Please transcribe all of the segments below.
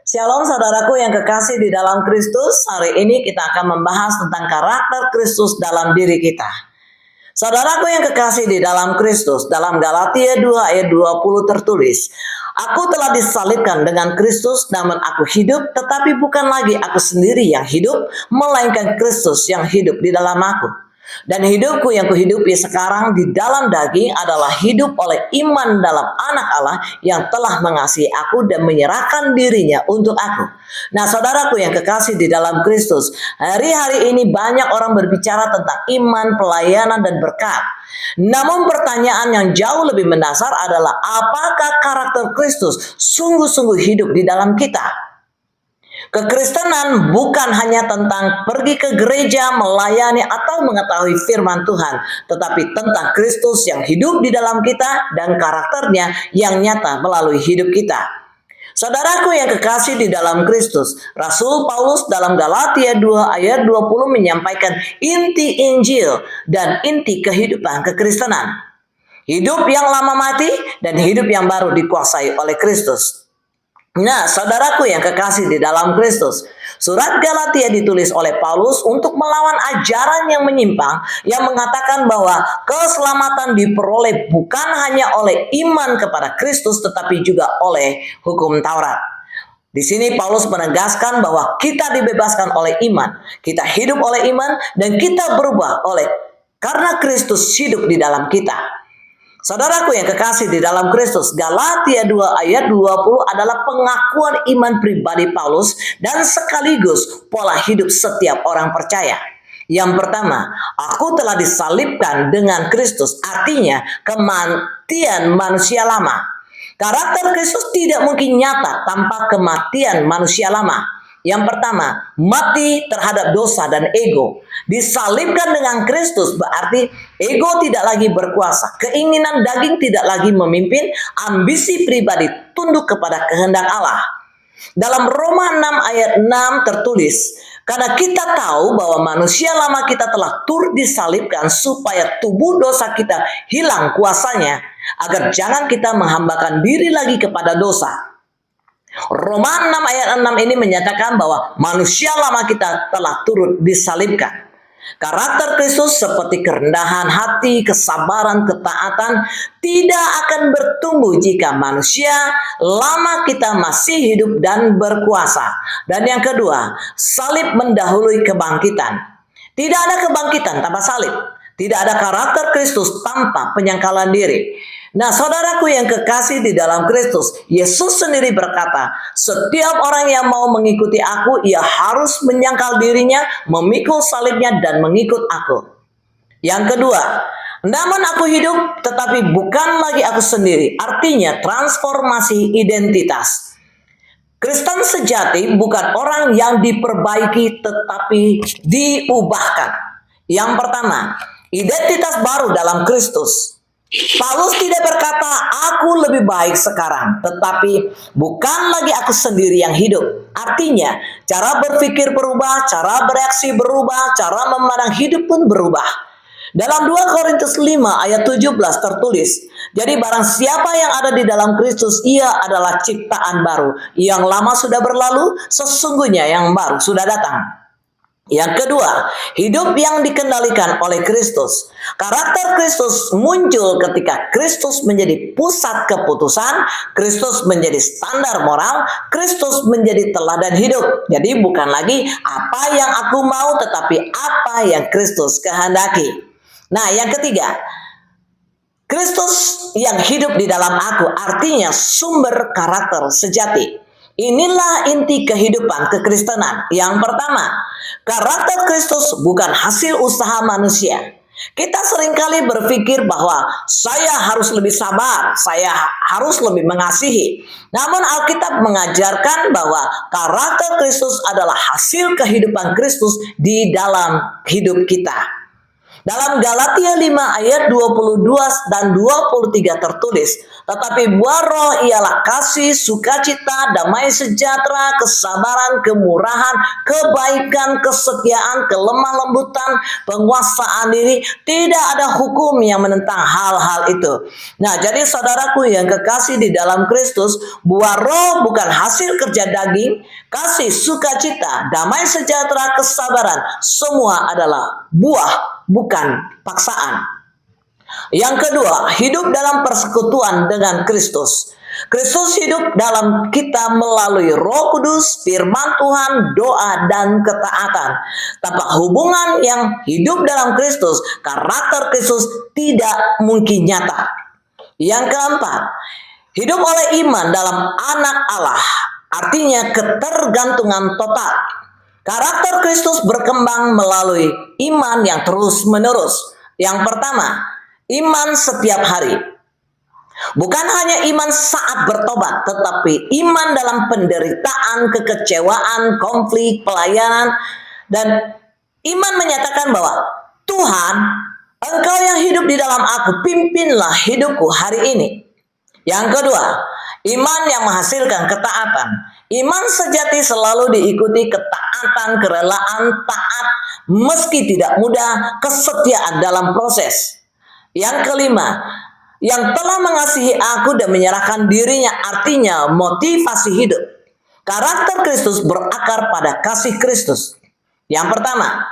Shalom saudaraku yang kekasih di dalam Kristus. Hari ini kita akan membahas tentang karakter Kristus dalam diri kita. Saudaraku yang kekasih di dalam Kristus, dalam Galatia 2 ayat 20 tertulis, "Aku telah disalibkan dengan Kristus, namun aku hidup, tetapi bukan lagi aku sendiri yang hidup, melainkan Kristus yang hidup di dalam aku. Dan hidupku yang kuhidupi sekarang di dalam daging adalah hidup oleh iman dalam Anak Allah yang telah mengasihi aku dan menyerahkan dirinya untuk aku." Nah, saudaraku yang kekasih di dalam Kristus, hari-hari ini banyak orang berbicara tentang iman, pelayanan, dan berkat. Namun pertanyaan yang jauh lebih mendasar adalah apakah karakter Kristus sungguh-sungguh hidup di dalam kita? Kekristenan bukan hanya tentang pergi ke gereja, melayani, atau mengetahui firman Tuhan, tetapi tentang Kristus yang hidup di dalam kita dan karakternya yang nyata melalui hidup kita. Saudaraku yang kekasih di dalam Kristus, Rasul Paulus dalam Galatia 2 ayat 20 menyampaikan inti Injil dan inti kehidupan kekristenan. Hidup yang lama mati dan hidup yang baru dikuasai oleh Kristus. Nah, saudaraku yang kekasih di dalam Kristus, surat Galatia ditulis oleh Paulus untuk melawan ajaran yang menyimpang yang mengatakan bahwa keselamatan diperoleh bukan hanya oleh iman kepada Kristus tetapi juga oleh hukum Taurat. Di sini Paulus menegaskan bahwa kita dibebaskan oleh iman, kita hidup oleh iman, dan kita berubah karena Kristus hidup di dalam kita. Saudaraku yang kekasih di dalam Kristus, Galatia 2 ayat 20 adalah pengakuan iman pribadi Paulus dan sekaligus pola hidup setiap orang percaya. Yang pertama, aku telah disalibkan dengan Kristus, artinya kematian manusia lama. Karakter Kristus tidak mungkin nyata tanpa kematian manusia lama. Yang pertama, mati terhadap dosa dan ego. Disalibkan dengan Kristus berarti ego tidak lagi berkuasa, keinginan daging tidak lagi memimpin, ambisi pribadi tunduk kepada kehendak Allah. Dalam Roma 6 ayat 6 tertulis, "Karena kita tahu bahwa manusia lama kita telah turut disalibkan supaya tubuh dosa kita hilang kuasanya, agar jangan kita menghambakan diri lagi kepada dosa." Roma 6 ayat 6 ini menyatakan bahwa manusia lama kita telah turut disalibkan. Karakter Kristus seperti kerendahan hati, kesabaran, ketaatan tidak akan bertumbuh jika manusia lama kita masih hidup dan berkuasa. Dan yang kedua, salib mendahului kebangkitan. Tidak ada kebangkitan tanpa salib. Tidak ada karakter Kristus tanpa penyangkalan diri. Nah, saudaraku yang kekasih di dalam Kristus, Yesus sendiri berkata, "Setiap orang yang mau mengikuti aku, ia harus menyangkal dirinya, memikul salibnya, dan mengikut aku." Yang kedua, namun aku hidup, tetapi bukan lagi aku sendiri. Artinya transformasi identitas. Kristen sejati bukan orang yang diperbaiki, tetapi diubahkan. Yang pertama, identitas baru dalam Kristus. Paulus tidak berkata, "Aku lebih baik sekarang," tetapi bukan lagi aku sendiri yang hidup. Artinya, cara berpikir berubah, cara bereaksi berubah, cara memandang hidup pun berubah. Dalam 2 Korintus 5 ayat 17 tertulis, "Jadi barang siapa yang ada di dalam Kristus, ia adalah ciptaan baru. Yang lama sudah berlalu, sesungguhnya yang baru sudah datang." Yang kedua, hidup yang dikendalikan oleh Kristus. Karakter Kristus muncul ketika Kristus menjadi pusat keputusan, Kristus menjadi standar moral, Kristus menjadi teladan hidup. Jadi bukan lagi apa yang aku mau, tetapi apa yang Kristus kehendaki. Nah, yang ketiga, Kristus yang hidup di dalam aku, artinya sumber karakter sejati. Inilah inti kehidupan kekristenan. Yang pertama, karakter Kristus bukan hasil usaha manusia. Kita seringkali berpikir bahwa saya harus lebih sabar, saya harus lebih mengasihi. Namun Alkitab mengajarkan bahwa karakter Kristus adalah hasil kehidupan Kristus di dalam hidup kita. Dalam Galatia 5 ayat 22 dan 23 tertulis, Tetapi buah roh ialah kasih, sukacita, damai sejahtera, kesabaran, kemurahan, kebaikan, kesetiaan, kelemah lembutan, penguasaan diri. Tidak ada hukum yang menentang hal-hal itu. Nah, jadi saudaraku yang kekasih di dalam Kristus, buah roh bukan hasil kerja daging, kasih, sukacita, damai sejahtera, kesabaran, semua adalah buah, bukan paksaan. Yang kedua, hidup dalam persekutuan dengan Kristus. Kristus hidup dalam kita melalui Roh Kudus, firman Tuhan, doa, dan ketaatan. Tanpa hubungan yang hidup dalam Kristus, karakter Kristus tidak mungkin nyata. Yang keempat, hidup oleh iman dalam anak Allah, artinya ketergantungan total. Karakter Kristus berkembang melalui iman yang terus-menerus. Yang pertama, iman setiap hari. Bukan hanya iman saat bertobat, tetapi iman dalam penderitaan, kekecewaan, konflik, pelayanan, dan iman menyatakan bahwa Tuhan, Engkau yang hidup di dalam aku, pimpinlah hidupku hari ini. Yang kedua, iman yang menghasilkan ketaatan. Iman sejati selalu diikuti ketaatan, kerelaan, taat, meski tidak mudah, kesetiaan dalam proses. Yang kelima, yang telah mengasihi aku dan menyerahkan dirinya, artinya motivasi hidup. Karakter Kristus berakar pada kasih Kristus. Yang pertama,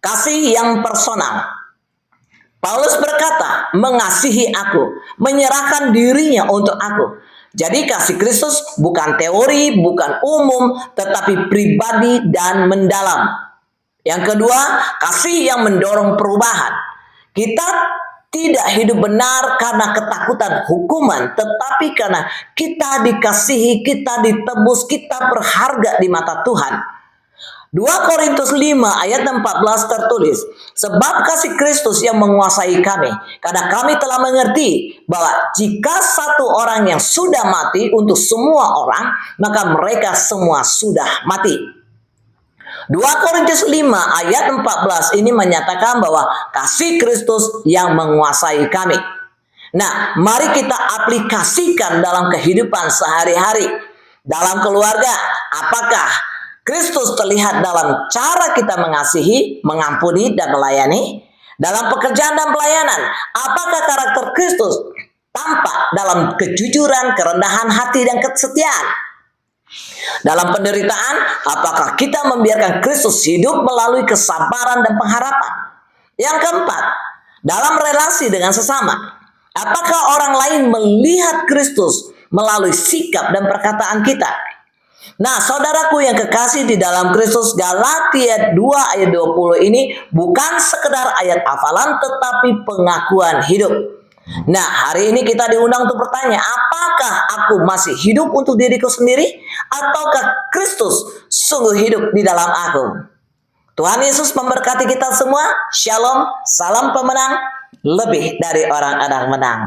kasih yang personal. Paulus berkata, mengasihi aku, menyerahkan dirinya untuk aku. Jadi kasih Kristus bukan teori, bukan umum, tetapi pribadi dan mendalam. Yang kedua, kasih yang mendorong perubahan. Kita tidak hidup benar karena ketakutan hukuman, tetapi karena kita dikasihi, kita ditebus, kita berharga di mata Tuhan. 2 Korintus 5 ayat 14 tertulis, sebab kasih Kristus yang menguasai kami, karena kami telah mengerti bahwa jika satu orang yang sudah mati untuk semua orang, maka mereka semua sudah mati. 2 Korintus 5 ayat 14 ini menyatakan bahwa kasih Kristus yang menguasai kami. Nah, mari kita aplikasikan dalam kehidupan sehari-hari. Dalam keluarga, apakah Kristus terlihat dalam cara kita mengasihi, mengampuni, dan melayani? Dalam pekerjaan dan pelayanan, apakah karakter Kristus tampak dalam kejujuran, kerendahan hati, dan kesetiaan? Dalam penderitaan, apakah kita membiarkan Kristus hidup melalui kesabaran dan pengharapan? Yang keempat, dalam relasi dengan sesama, apakah orang lain melihat Kristus melalui sikap dan perkataan kita? Nah, saudaraku yang kekasih di dalam Kristus, Galatia 2 ayat 20 ini bukan sekedar ayat hafalan, tetapi pengakuan hidup. Nah, hari ini kita diundang untuk bertanya, apakah aku masih hidup untuk diriku sendiri? Ataukah Kristus sungguh hidup di dalam aku? Tuhan Yesus memberkati kita semua. Shalom, salam pemenang, lebih dari orang-orang menang.